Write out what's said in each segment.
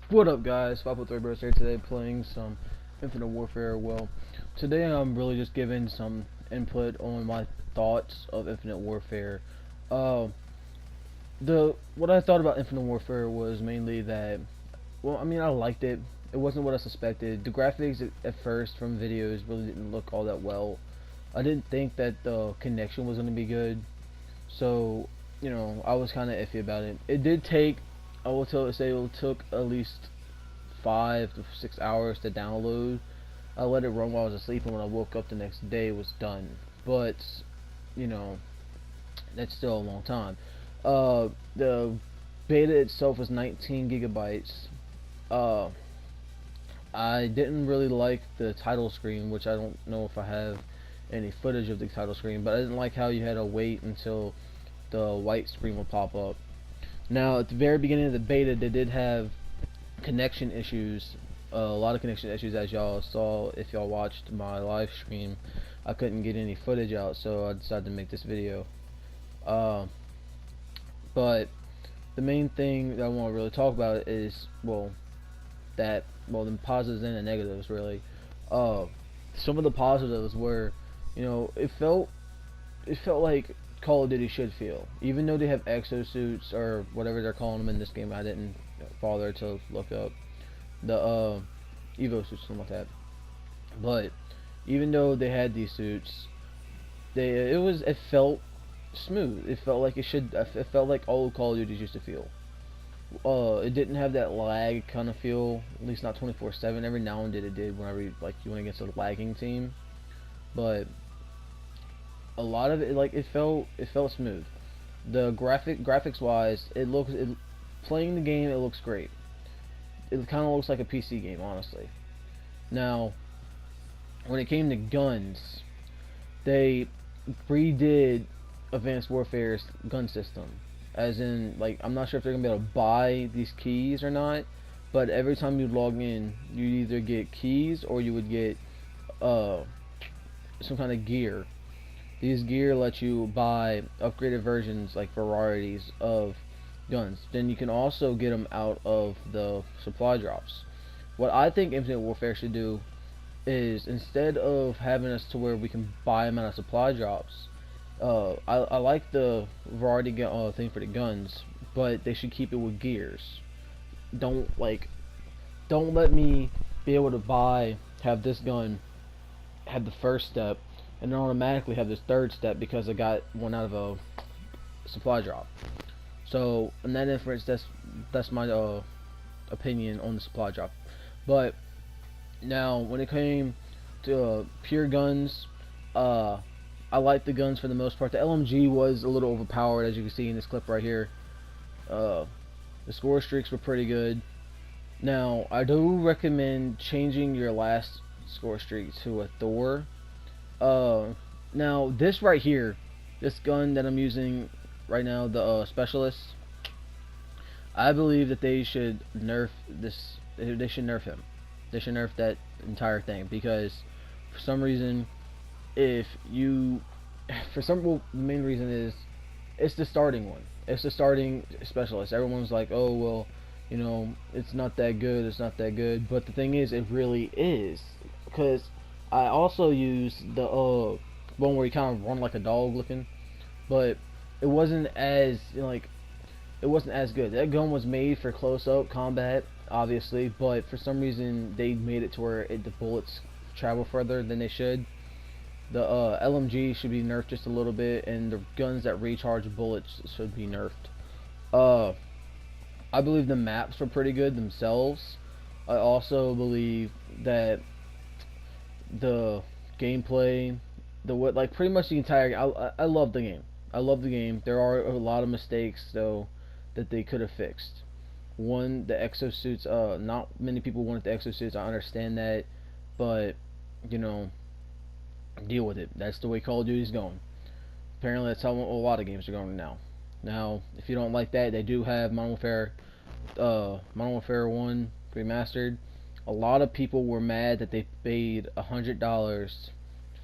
What up, guys? 503 Bros here today, playing some Infinite Warfare. Well, today I'm really just giving some input on my thoughts of Infinite Warfare. Uh, the what I thought about Infinite Warfare was mainly that, well, I mean, I liked it. It wasn't what I suspected. The graphics at first from videos really didn't look all that well. I didn't think that the connection was going to be good, so I was kind of iffy about it. It did take, I will say, it took at least 5 to 6 hours to download. I let it run while I was asleep, and when I woke up the next day, it was done. But you know, that's still a long time. The beta itself was 19 gigabytes. Uh, I didn't really like the title screen, which I don't know if I have any footage of the title screen, but I didn't like how you had to wait until the white screen would pop up. Now, at the very beginning of the beta, they did have connection issues, a lot of connection issues, as y'all saw if y'all watched my live stream. I couldn't get any footage out, so I decided to make this video. Uh, but the main thing that I want to really talk about is, the positives and the negatives, really. Uh, some of the positives were, it felt like Call of Duty should feel. Even though they have exosuits or whatever they're calling them in this game, I didn't bother to look up the Evo suits, something like that. But even though they had these suits, it felt smooth. It felt like it should. It felt like old Call of Duties used to feel. It didn't have that lag kind of feel. At least not 24/7. Every now and then it did whenever you went against a lagging team. But a lot of it, it felt smooth. The graphics wise, playing the game, it looks great. It kind of looks like a PC game, honestly. Now, when it came to guns, they redid Advanced Warfare's gun system. As in, like, I'm not sure if they're gonna be able to buy these keys or not, but every time you log in, you either get keys or you would get uh some kind of gear. These gear let you buy upgraded versions, like varieties of guns. Then you can also get them out of the supply drops. What I think Infinite Warfare should do is, instead of having us to where we can buy them out of supply drops, I like the variety thing for the guns, but they should keep it with gears. Don't like don't let me be able to have this gun have the first step and then automatically have this third step because I got one out of a supply drop. So in that inference, that's my opinion on the supply drop. But now, when it came to pure guns, uh, I like the guns for the most part. The LMG was a little overpowered, as you can see in this clip right here. Uh, the score streaks were pretty good. Now, I do recommend changing your last score streak to a Thor. Uh, Now, this right here, this gun that I'm using right now, the Specialist, I believe that they should nerf this. They should nerf him. They should nerf that entire thing because, for some reason, if you, the main reason is it's the starting one. It's the starting Specialist. Everyone's like, oh well, it's not that good. It's not that good. But the thing is, it really is, because I also use the one where you kind of run like a dog looking, but it wasn't as it wasn't as good. That gun was made for close-up combat, obviously, but for some reason they made it to where the bullets travel further than they should. The LMG should be nerfed just a little bit, and the guns that recharge bullets should be nerfed. Uh, I believe the maps were pretty good themselves. I also believe that the gameplay, pretty much the entire. I love the game. I love the game. There are a lot of mistakes though that they could have fixed. One, the exosuits. Not many people wanted the exosuits. I understand that, but you know, deal with it. That's the way Call of Duty is going. Apparently, that's how a lot of games are going now. Now, if you don't like that, they do have Modern Warfare 1 remastered. A lot of people were mad that they paid $100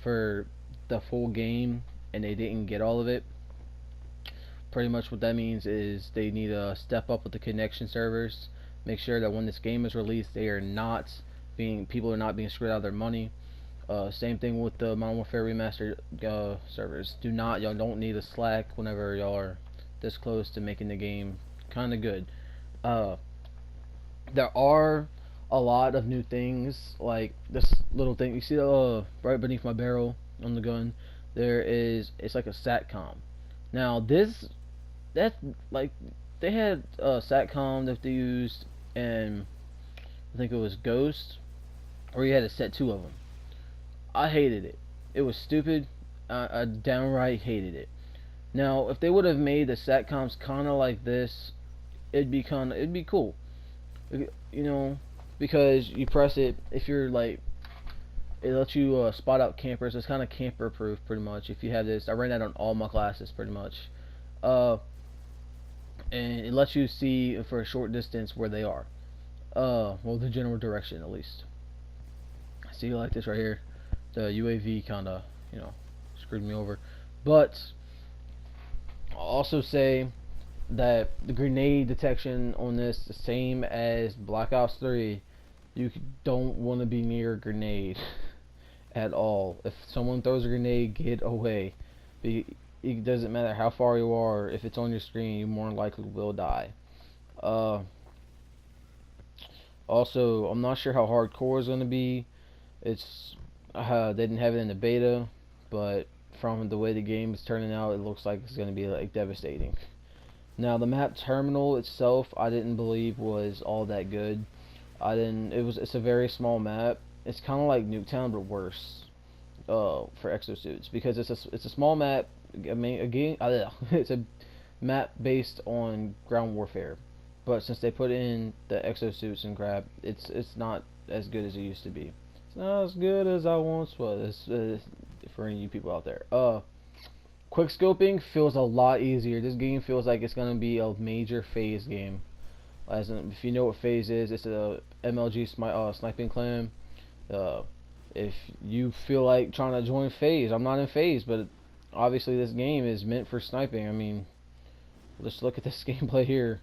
for the full game and they didn't get all of it. Pretty much what that means is they need to step up with the connection servers. Make sure that when this game is released, people are not being screwed out of their money. Same thing with the Modern Warfare Remastered servers. Y'all don't need a slack whenever y'all are this close to making the game kind of good. Uh, there are a lot of new things, like this little thing you see right beneath my barrel on the gun. It's like a satcom. Now that's like they had a satcom that they used, and I think it was Ghost, or you had to set two of them. I hated it. It was stupid. I downright hated it. Now, if they would have made the satcoms kind of like this, it'd be cool. You know, because you press it, if you're like, it lets you spot out campers. It's kind of camper proof, pretty much. If you have this, I ran that on all my classes, pretty much. Uh, and it lets you see for a short distance where they are. Well, the general direction at least. See, like this right here, the UAV kind of, screwed me over. But I'll also say that the grenade detection on this is the same as Black Ops 3. You don't want to be near a grenade at all. If someone throws a grenade, get away. It doesn't matter how far you are. If it's on your screen, you more than likely will die. Also, I'm not sure how hardcore is going to be. They didn't have it in the beta, but from the way the game is turning out, it looks like it's going to be like devastating. Now, the map terminal itself, I didn't believe was all that good. It's a very small map. It's kind of like Nuketown, but worse. For exosuits, because it's a small map. I mean, again, it's a map based on ground warfare, but since they put in the exosuits and crap, it's not as good as it used to be. It's not as good as I once was. For any of you people out there, quick scoping feels a lot easier. This game feels like it's gonna be a major phase game. If you know what phase is, it's a MLG sniping clan. If you feel like trying to join phase, I'm not in phase, but obviously this game is meant for sniping. I mean, let's look at this gameplay here.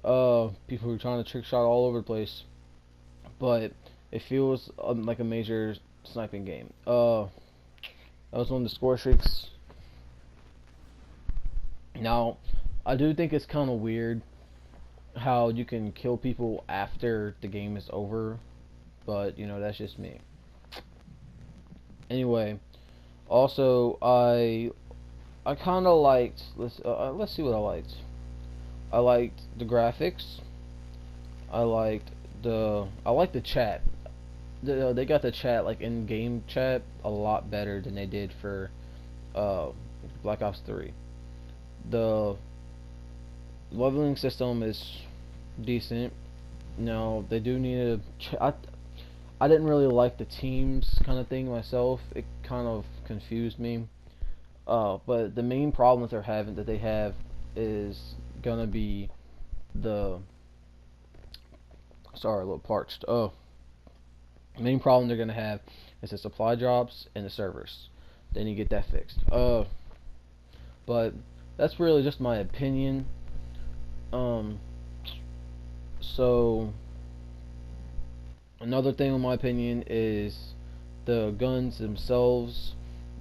People are trying to trick shot all over the place, but it feels like a major sniping game. That was one of the score streaks. Now, I do think it's kind of weird how you can kill people after the game is over, but that's just me. Anyway, also I kind of liked, let's see what I liked. I liked the graphics. I liked the chat. They got the chat, like in-game chat, a lot better than they did for Black Ops 3. The leveling system is decent. Now, they do need to I didn't really like the teams kind of thing myself. It kind of confused me. But the main problem that they have is gonna be sorry, a little parched. The main problem they're gonna have is the supply drops and the servers. They need to get that fixed. But that's really just my opinion. So another thing in my opinion is the guns themselves.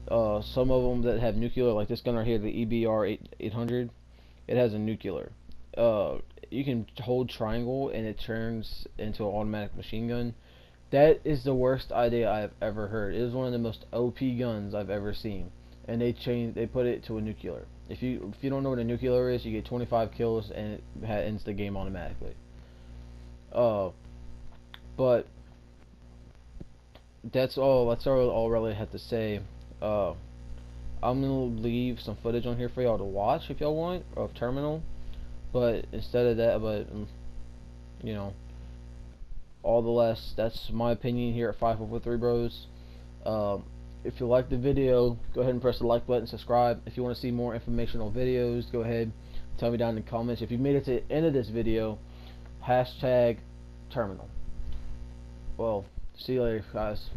Some of them that have nuclear, like this gun right here, the EBR 800, it has a nuclear. You can hold triangle and it turns into an automatic machine gun. That is the worst idea I've ever heard. It is one of the most OP guns I've ever seen, and they put it to a nuclear. If you don't know what a nuclear is, you get 25 kills and it ends the game automatically. But that's all I really have to say. I'm gonna leave some footage on here for y'all to watch if y'all want of Terminal, but instead of that, all the less, that's my opinion here at 5443 Bros. If you like the video, go ahead and press the like button, subscribe. If you want to see more informational videos, go ahead, tell me down in the comments. If you made it to the end of this video, #Terminal. Well, see you later, guys.